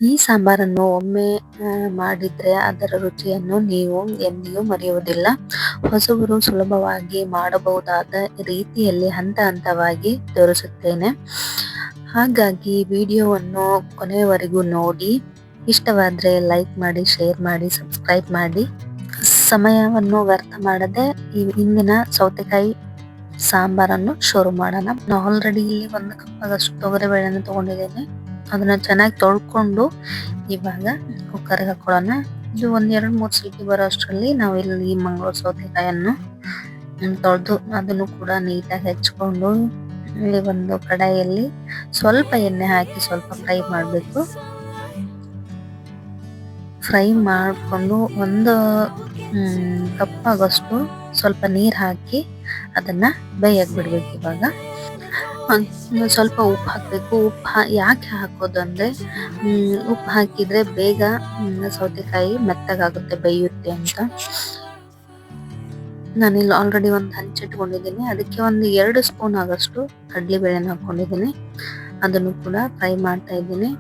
ಈ ಸಾಂಬಾರನ್ನು ಒಮ್ಮೆ ಮಾಡಿದ್ರೆ ಅದರ ರುಚಿಯನ್ನು ನೀವು ಎಂದಿಗೂ ಮರೆಯುವುದಿಲ್ಲ. ಹೊಸಬರು ಸುಲಭವಾಗಿ ಮಾಡಬಹುದಾದ ರೀತಿಯಲ್ಲಿ ಹಂತ ಹಂತವಾಗಿ ತೋರಿಸುತ್ತೇನೆ. ಹಾಗಾಗಿ ವಿಡಿಯೋವನ್ನು ಕೊನೆಯವರೆಗೂ ನೋಡಿ. ಇಷ್ಟವಾದರೆ ಲೈಕ್ ಮಾಡಿ, ಶೇರ್ ಮಾಡಿ, ಸಬ್ಸ್ಕ್ರೈಬ್ ಮಾಡಿ. ಸಮಯವನ್ನು ವ್ಯರ್ಥ ಮಾಡದೆ ಈ ಇಂದಿನ ಸೌತೆಕಾಯಿ ಸಾಂಬಾರನ್ನು ಶುರು ಮಾಡೋಣ. ನಾನು ಆಲ್ರೆಡಿ ಇಲ್ಲಿ 1 ಕಪ್ ಆಗಷ್ಟು ತೊಗರಿಬೇಳೆನ ತಗೊಂಡಿದ್ದೇನೆ. ಅದನ್ನ ಚೆನ್ನಾಗಿ ತೊಳ್ಕೊಂಡು ಇವಾಗ ಕುಕ್ಕರ್ಗೆ ಹಾಕೊಳ್ಳೋಣ. ಇದು 1-2-3 ಸೀಟಿ ಬರೋ ಅಷ್ಟರಲ್ಲಿ ನಾವು ಇಲ್ಲಿ ಮಂಗಳೂರು ಸೌತೆಕಾಯನ್ನು ತೊಳೆದು ಅದನ್ನು ಕೂಡ ನೀಟಾಗಿ ಹೆಚ್ಕೊಂಡು ಇಲ್ಲಿ ಒಂದು ಕಡಾಯಿಯಲ್ಲಿ ಸ್ವಲ್ಪ ಎಣ್ಣೆ ಹಾಕಿ ಸ್ವಲ್ಪ ಫ್ರೈ ಮಾಡಬೇಕು. ಫ್ರೈ ಮಾಡಿಕೊಂಡು 1 ಕಪ್ ಆಗೋಷ್ಟು ಸ್ವಲ್ಪ ನೀರು ಹಾಕಿ ಅದನ್ನ ಬೇಯಕ್ಕೆ ಬಿಡ್ಬೇಕು. ಇವಾಗ ಸ್ವಲ್ಪ ಉಪ್ಪು ಹಾಕಬೇಕು. ಯಾಕೆ ಹಾಕೋದು ಅಂದ್ರೆ ಉಪ್ಪು ಹಾಕಿದ್ರೆ ಬೇಗ ಸೌತೆಕಾಯಿ ಮೆತ್ತಗಾಗುತ್ತೆ, ಬೇಯುತ್ತೆ ಅಂತ. ನಾನಿಲ್ಲಿ ಆಲ್ರೆಡಿ ಒಂದು ಹಂಚಿಟ್ಕೊಂಡಿದ್ದೀನಿ. ಅದಕ್ಕೆ 2 ಸ್ಪೂನ್ ಆಗಷ್ಟು ಕಡಲೆಬೇಳೆನ ಹಾಕೊಂಡಿದ್ದೀನಿ. ಅದನ್ನು ಕೂಡ ಫ್ರೈ ಮಾಡ್ತಾ ಇದ್ದೀನಿ.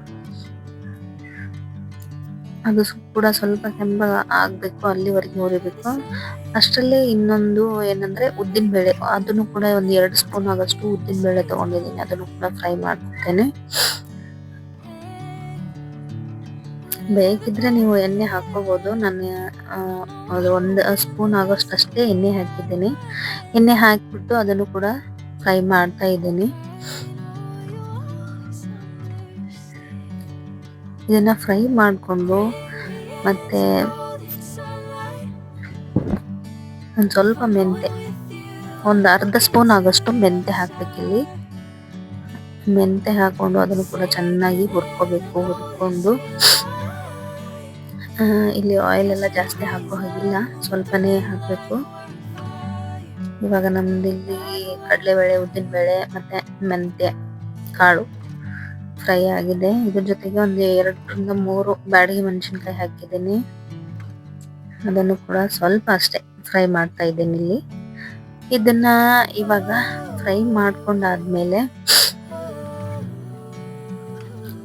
ಅದು ಕೂಡ ಸ್ವಲ್ಪ ಕೆಂಪಗ ಆಗ್ಬೇಕು, ಅಲ್ಲಿವರೆಗೆ ಹುರಿಬೇಕು. ಅಷ್ಟರಲ್ಲಿ ಇನ್ನೊಂದು ಏನಂದ್ರೆ ಉದ್ದಿನ ಬೇಳೆ, ಅದನ್ನು ಕೂಡ 2 ಸ್ಪೂನ್ ಆಗಷ್ಟು ಉದ್ದಿನ ಬೇಳೆ ತಗೊಂಡಿದ್ದೀನಿ. ಅದನ್ನು ಕೂಡ ಫ್ರೈ ಮಾಡ್ತೇನೆ. ಬೇಕಿದ್ರೆ ನೀವು ಎಣ್ಣೆ ಹಾಕೋಬಹುದು. ನಾನು ಅದು 1 ಸ್ಪೂನ್ ಆಗೋಷ್ಟು ಅಷ್ಟೇ ಎಣ್ಣೆ ಹಾಕಿದ್ದೀನಿ. ಎಣ್ಣೆ ಹಾಕಿಬಿಟ್ಟು ಅದನ್ನು ಕೂಡ ಫ್ರೈ ಮಾಡ್ತಾ ಇದ್ದೀನಿ. ಇದನ್ನ ಫ್ರೈ ಮಾಡಿಕೊಂಡು ಮತ್ತೆ ಒಂದು ಸ್ವಲ್ಪ ಮೆಂತೆ, ಒಂದು ಅರ್ಧ ಸ್ಪೂನ್ ಆಗಷ್ಟು ಮೆಂತೆ ಹಾಕ್ಬೇಕಿಲ್ಲಿ. ಮೆಂತೆ ಹಾಕೊಂಡು ಅದನ್ನು ಕೂಡ ಚೆನ್ನಾಗಿ ಹುರ್ಕೋಬೇಕು. ಹುರ್ಕೊಂಡು ಇಲ್ಲಿ ಆಯಿಲ್ ಎಲ್ಲ ಜಾಸ್ತಿ ಹಾಕೋ ಹಾಗಿಲ್ಲ, ಸ್ವಲ್ಪನೇ ಹಾಕಬೇಕು. ಇವಾಗ ನಮ್ದು ಇಲ್ಲಿ ಕಡಲೆಬೇಳೆ, ಉದ್ದಿನಬೇಳೆ ಮತ್ತೆ ಮೆಂತೆ ಕಾಳು ಫ್ರೈ ಆಗಿದೆ. ಇದ್ರ ಜೊತೆಗೆ 2-3 ಬ್ಯಾಡಗಿ ಮೆಣಸಿನ್ಕಾಯಿ ಹಾಕಿದ್ದೀನಿ. ಅದನ್ನು ಕೂಡ ಸ್ವಲ್ಪ ಅಷ್ಟೇ ಫ್ರೈ ಮಾಡ್ತಾ ಇದ್ದೀನಿ ಇಲ್ಲಿ. ಇದನ್ನ ಇವಾಗ ಫ್ರೈ ಮಾಡ್ಕೊಂಡಾದ್ಮೇಲೆ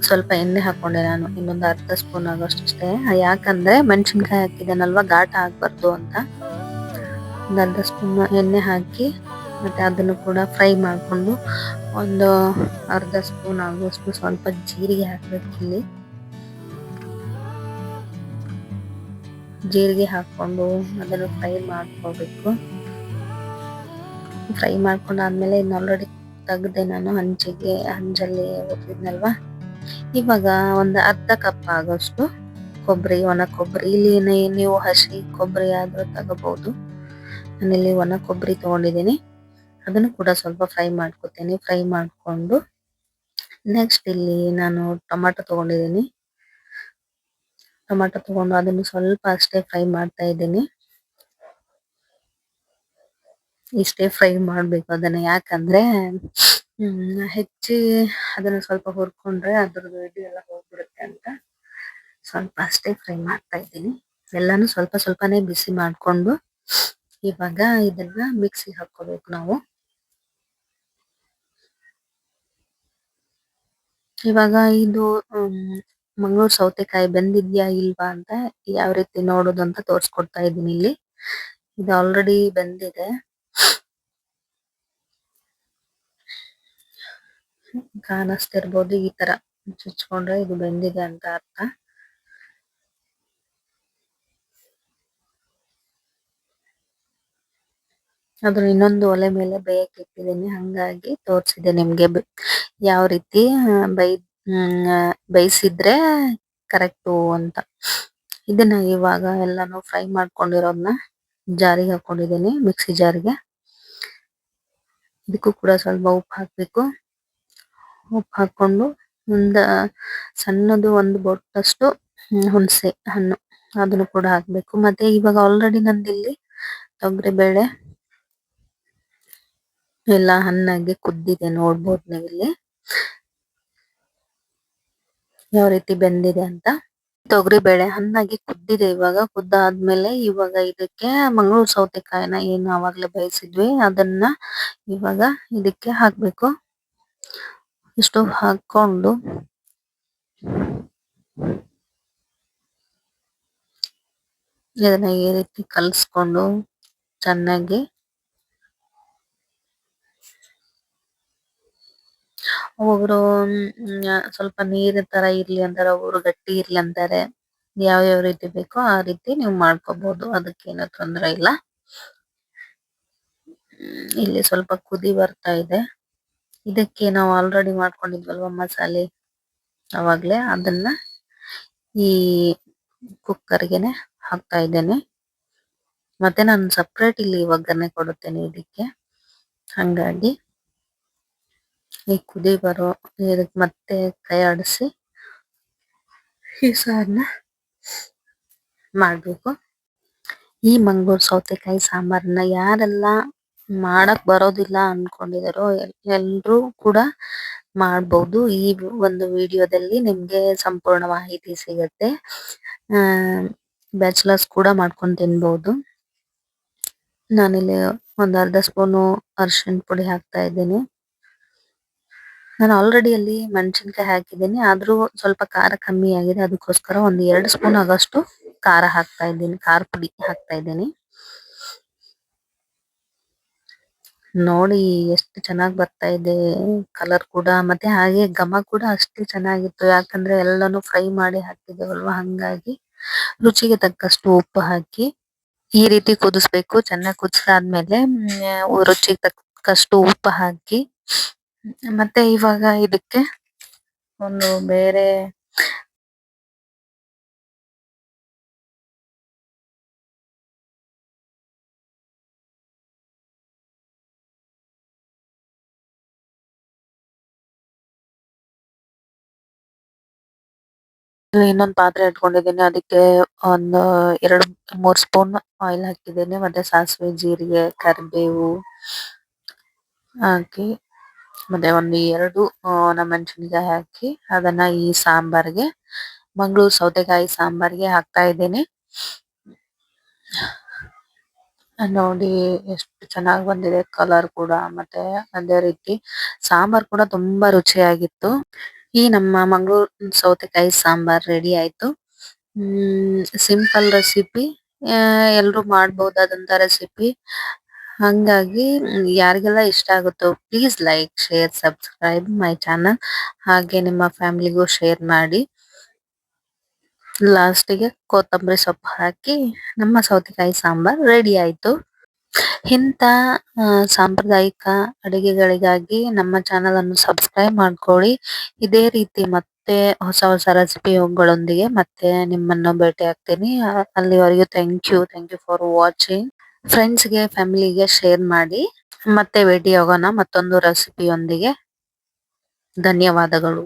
ಸ್ವಲ್ಪ ಎಣ್ಣೆ ಹಾಕೊಂಡೆ ನಾನು, ಇನ್ನೊಂದು ಅರ್ಧ ಸ್ಪೂನ್ ಆಗೋಷ್ಟು ಅಷ್ಟೇ. ಯಾಕಂದ್ರೆ ಮೆಣಸಿನ್ಕಾಯಿ ಹಾಕಿದ್ದೇನಲ್ವಾ, ಘಾಟ ಆಗ್ಬಾರ್ದು ಅಂತ. ಒಂದು ಅರ್ಧ ಸ್ಪೂನ್ ಎಣ್ಣೆ ಹಾಕಿ ಮತ್ತೆ ಅದನ್ನು ಕೂಡ ಫ್ರೈ ಮಾಡಿಕೊಂಡು ಒಂದು ಅರ್ಧ ಸ್ಪೂನ್ ಆಗುವಷ್ಟು ಸ್ವಲ್ಪ ಜೀರಿಗೆ ಹಾಕ್ಬೇಕು. ಇಲ್ಲಿ ಜೀರಿಗೆ ಹಾಕೊಂಡು ಅದನ್ನು ಫ್ರೈ ಮಾಡ್ಕೋಬೇಕು. ಫ್ರೈ ಮಾಡ್ಕೊಂಡಾದ್ಮೇಲೆ ಇನ್ನು ಆಲ್ರೆಡಿ ತೆಗ್ದೆ ನಾನು ಹಂಚಲ್ಲಿ ಹುರಿದ್ನಲ್ವಾ. ಇವಾಗ ಒಂದು ಅರ್ಧ ಕಪ್ ಆಗೋಷ್ಟು ಕೊಬ್ಬರಿ, ಒಣ ಕೊಬ್ಬರಿ, ಇಲ್ಲಿ ನೀವು ಹಸಿ ಕೊಬ್ಬರಿ ಆದ್ರೂ ತಗೋಬಹುದು. ನಾನಿಲ್ಲಿ ಒಣ ಕೊಬ್ಬರಿ ತಗೊಂಡಿದ್ದೀನಿ. ಅದನ್ನು ಕೂಡ ಸ್ವಲ್ಪ ಫ್ರೈ ಮಾಡ್ಕೊತೀನಿ. ಫ್ರೈ ಮಾಡಿಕೊಂಡು ನೆಕ್ಸ್ಟ್ ಇಲ್ಲಿ ನಾನು ಟೊಮಾಟೊ ತಗೊಂಡಿದ್ದೀನಿ. ಟೊಮಾಟೊ ತಗೊಂಡು ಅದನ್ನು ಸ್ವಲ್ಪ ಅಷ್ಟೇ ಫ್ರೈ ಮಾಡ್ತಾ ಇದ್ದೀನಿ. ಇಷ್ಟೇ ಫ್ರೈ ಮಾಡ್ಬೇಕು ಅದನ್ನ, ಯಾಕಂದ್ರೆ ಹೆಚ್ಚಿ ಅದನ್ನ ಸ್ವಲ್ಪ ಹುರ್ಕೊಂಡ್ರೆ ಅದ್ರದ್ದು ಇದು ಎಲ್ಲ ಹೋಗ್ಬಿಡುತ್ತೆ ಅಂತ ಸ್ವಲ್ಪ ಅಷ್ಟೇ ಫ್ರೈ ಮಾಡ್ತಾ ಇದ್ದೀನಿ. ಎಲ್ಲಾನು ಸ್ವಲ್ಪ ಸ್ವಲ್ಪನೇ ಬಿಸಿ ಮಾಡ್ಕೊಂಡು ಇವಾಗ ಇದನ್ನ ಮಿಕ್ಸಿಗೆ ಹಾಕೋಬೇಕು ನಾವು. ಇವಾಗ ಇದು ಮಂಗಳೂರು ಸೌತೆಕಾಯಿ ಬೆಂದಿದ್ಯಾ ಇಲ್ವಾ ಅಂತ ಯಾವ ರೀತಿ ನೋಡೋದು ಅಂತ ತೋರಿಸ್ಕೊಡ್ತಾ ಇದ್ದೀನಿ ಇಲ್ಲಿ. ಇದು ಆಲ್ರೆಡಿ ಬೆಂದಿದೆ. ಕಾಣಿಸ್ತಿರ್ಬೋದು, ಈ ತರ ಚುಚ್ಕೊಂಡ್ರೆ ಇದು ಬೆಂದಿದೆ ಅಂತ ಅರ್ಥ. ಅದನ್ನ ಇನ್ನೊಂದು ಒಲೆ ಮೇಲೆ ಬೇಯಕ್ಕೆ ಇಟ್ಟಿದ್ದೀನಿ, ಹಂಗಾಗಿ ತೋರಿಸಿದೆ ನಿಮ್ಗೆ ಯಾವ ರೀತಿ ಬೇಯಿಸಿದ್ರೆ ಕರೆಕ್ಟು ಅಂತ. ಇದನ್ನ ಇವಾಗ ಎಲ್ಲಾನು ಫ್ರೈ ಮಾಡ್ಕೊಂಡಿರೋದನ್ನ ಜಾರಿಗೆ ಹಾಕೊಂಡಿದ್ದೀನಿ, ಮಿಕ್ಸಿ ಜಾರಿಗೆ. ಇದಕ್ಕೂ ಕೂಡ ಸ್ವಲ್ಪ ಉಪ್ಪು ಹಾಕ್ಬೇಕು. ಉಪ್ಪು ಹಾಕೊಂಡು ಸಣ್ಣದು 1 ಬೊಟ್ಟಷ್ಟು ಹುಣಸೆ ಹಣ್ಣು ಅದನ್ನು ಕೂಡ ಹಾಕ್ಬೇಕು. ಮತ್ತೆ ಇವಾಗ ಆಲ್ರೆಡಿ ನಂದಿಲ್ಲಿ ತೊಗರಿಬೇಳೆ ಎಲ್ಲ ಹಣ್ಣಾಗಿ ಕುದ್ದಿದೆ, ನೋಡ್ಬೋದು ನೀವಿಲ್ಲಿ ಯಾವ ರೀತಿ ಬೆಂದಿದೆ ಅಂತ. ತೊಗರಿಬೇಳೆ ಹಣ್ಣಾಗಿ ಕುದ್ದಿದೆ. ಇವಾಗ ಕುದ್ದಾದ್ಮೇಲೆ ಇವಾಗ ಇದಕ್ಕೆ ಮಂಗಳೂರು ಸೌತೆಕಾಯಿನ ಏನು ಆವಾಗ್ಲೇ ಬೇಯಿಸಿದ್ವಿ ಅದನ್ನ ಇವಾಗ ಇದಕ್ಕೆ ಹಾಕ್ಬೇಕು. ಇಷ್ಟು ಹಾಕೊಂಡು ಇದನ್ನ ಈ ರೀತಿ ಕಲಿಸ್ಕೊಂಡು ಚೆನ್ನಾಗಿ ಒಬ್ಬೊಬ್ರು ಸ್ವಲ್ಪ ನೀರಿನ ತರ ಇರ್ಲಿ ಅಂತಾರೆ, ಒಬ್ಬೊಬ್ರು ಗಟ್ಟಿ ಇರ್ಲಿ ಅಂತಾರೆ. ಯಾವ್ಯಾವ ರೀತಿ ಬೇಕೋ ಆ ರೀತಿ ನೀವು ಮಾಡ್ಕೋಬಹುದು, ಅದಕ್ಕೇನು ತೊಂದ್ರೆ ಇಲ್ಲ. ಇಲ್ಲಿ ಸ್ವಲ್ಪ ಕುದಿ ಬರ್ತಾ ಇದೆ. ಇದಕ್ಕೆ ನಾವು ಆಲ್ರೆಡಿ ಮಾಡ್ಕೊಂಡಿದ್ವಲ್ವಾ ಮಸಾಲೆ, ಅವಾಗ್ಲೇ ಅದನ್ನ ಈ ಕುಕ್ಕರ್ಗೆನೆ ಹಾಕ್ತಾ ಇದ್ದೇನೆ. ಮತ್ತೆ ನಾನು ಸಪ್ರೇಟ್ ಇಲ್ಲಿ ಒಗ್ಗರಣೆ ಕೊಡುತ್ತೇನೆ ಇದಕ್ಕೆ. ಹಂಗಾಗಿ ಈ ಕುದಿ ಬರೋ ಇದಕ್ಕೆ ಮತ್ತೆ ಕೈ ಆಡಿಸಿ ಈ ಸಾರನ್ನ ಮಾಡ್ಬೇಕು. ಈ ಮಂಗಳೂರು ಸೌತೆಕಾಯಿ ಸಾಂಬಾರನ್ನ ಯಾರೆಲ್ಲ ಮಾಡಕ್ ಬರೋದಿಲ್ಲ ಅನ್ಕೊಂಡಿದಾರೋ ಎಲ್ರೂ ಕೂಡ ಮಾಡ್ಬೋದು. ಈ ಒಂದು ವಿಡಿಯೋದಲ್ಲಿ ನಿಮ್ಗೆ ಸಂಪೂರ್ಣ ಮಾಹಿತಿ ಸಿಗತ್ತೆ. ಬ್ಯಾಚುಲರ್ಸ್ ಕೂಡ ಮಾಡ್ಕೊಂಡು ತಿನ್ಬಹುದು. ನಾನಿಲ್ಲಿ ಒಂದ್ ಅರ್ಧ ಸ್ಪೂನು ಅರಿಶಿಣ ಪುಡಿ ಹಾಕ್ತಾ ಇದ್ದೀನಿ. ನಾನು ಆಲ್ರೆಡಿ ಅಲ್ಲಿ ಮೆಣಸಿನ್ಕಾಯಿ ಹಾಕಿದ್ದೀನಿ, ಆದ್ರೂ ಸ್ವಲ್ಪ ಖಾರ ಕಮ್ಮಿ ಆಗಿದೆ, ಅದಕ್ಕೋಸ್ಕರ ಒಂದ್ 2 ಸ್ಪೂನ್ ಆಗಷ್ಟು ಖಾರ ಹಾಕ್ತಾ ಇದ್ದೀನಿ, ಖಾರ ಪುಡಿ ಹಾಕ್ತಾ ಇದ್ದೀನಿ. ನೋಡಿ ಎಷ್ಟು ಚೆನ್ನಾಗಿ ಬರ್ತಾ ಇದೆ ಕಲರ್ ಕೂಡ, ಮತ್ತೆ ಹಾಗೆ ಘಮ ಕೂಡ ಅಷ್ಟೇ ಚೆನ್ನಾಗಿತ್ತು. ಯಾಕಂದ್ರೆ ಎಲ್ಲಾನು ಫ್ರೈ ಮಾಡಿ ಹಾಕಿದ್ದೇವಲ್ವಾ, ಹಂಗಾಗಿ ರುಚಿಗೆ ತಕ್ಕಷ್ಟು ಉಪ್ಪು ಹಾಕಿ ಈ ರೀತಿ ಕುದಿಸ್ಬೇಕು. ಚೆನ್ನಾಗಿ ಕುದಿಸಾದ್ಮೇಲೆ ರುಚಿಗೆ ತಕ್ಕಷ್ಟು ಉಪ್ಪು ಹಾಕಿ, ಮತ್ತೆ ಇವಾಗ ಇದಕ್ಕೆ ಒಂದು ಬೇರೆ ಇನ್ನೊಂದು ಪಾತ್ರೆ ಇಟ್ಕೊಂಡಿದ್ದೀನಿ. ಅದಕ್ಕೆ ಒಂದು 2-3 ಸ್ಪೂನ್ ಆಯಿಲ್ ಹಾಕಿದ್ದೇನೆ. ಮತ್ತೆ ಸಾಸಿವೆ, ಜೀರಿಗೆ, ಕರಿಬೇವು ಹಾಕಿ, ಮತ್ತೆ ಒಂದು 2 ಒಣಮೆಣಸಿನಕಾಯಿ ಹಾಕಿ ಅದನ್ನ ಈ ಸಾಂಬಾರ್ಗೆ, ಮಂಗಳೂರು ಸೌತೆಕಾಯಿ ಸಾಂಬಾರ್ಗೆ ಹಾಕ್ತಾ ಇದ್ದೀನಿ. ನೋಡಿ ಎಷ್ಟು ಚೆನ್ನಾಗಿ ಬಂದಿದೆ ಕಲರ್ ಕೂಡ, ಮತ್ತೆ ಅದೇ ರೀತಿ ಸಾಂಬಾರ್ ಕೂಡ ತುಂಬಾ ರುಚಿಯಾಗಿತ್ತು. ಈ ನಮ್ಮ ಮಂಗಳೂರು ಸೌತೆಕಾಯಿ ಸಾಂಬಾರ್ ರೆಡಿ ಆಯ್ತು. ಸಿಂಪಲ್ ರೆಸಿಪಿ, ಎಲ್ರು ಮಾಡಬಹುದಾದಂತ ರೆಸಿಪಿ. ಹಂಗಾಗಿ ಯಾರಿಗೆಲ್ಲ ಇಷ್ಟ ಆಗುತ್ತೋ please like, share, subscribe my channel. ಹಾಗೆ ನಿಮ್ಮ ಫ್ಯಾಮಿಲಿಗೂ ಶೇರ್ ಮಾಡಿ. ಲಾಸ್ಟಿಗೆ ಕೊತ್ತಂಬರಿ ಸೊಪ್ಪು ಹಾಕಿ ನಮ್ಮ ಸೌತೆಕಾಯಿ ಸಾಂಬಾರ್ ರೆಡಿ ಆಯ್ತು. ಇಂಥ ಸಾಂಪ್ರದಾಯಿಕ ಅಡುಗೆಗಳಿಗಾಗಿ ನಮ್ಮ ಚಾನಲ್ ಅನ್ನು ಸಬ್ಸ್ಕ್ರೈಬ್ ಮಾಡ್ಕೊಳ್ಳಿ. ಇದೇ ರೀತಿ ಮತ್ತೆ ಹೊಸ ಹೊಸ ರೆಸಿಪಿಗಳೊಂದಿಗೆ ಮತ್ತೆ ನಿಮ್ಮನ್ನು ಭೇಟಿ ಆಗ್ತೀನಿ. ಅಲ್ಲಿವರೆಗೂ ಥ್ಯಾಂಕ್ ಯು ಫಾರ್ ವಾಚಿಂಗ್. ಫ್ರೆಂಡ್ಸ್ಗೆ, ಫ್ಯಾಮಿಲಿಗೆ ಶೇರ್ ಮಾಡಿ. ಮತ್ತೆ ಭೇಟಿ ಆಗೋಣ ಮತ್ತೊಂದು ರೆಸಿಪಿಯೊಂದಿಗೆ. ಧನ್ಯವಾದಗಳು.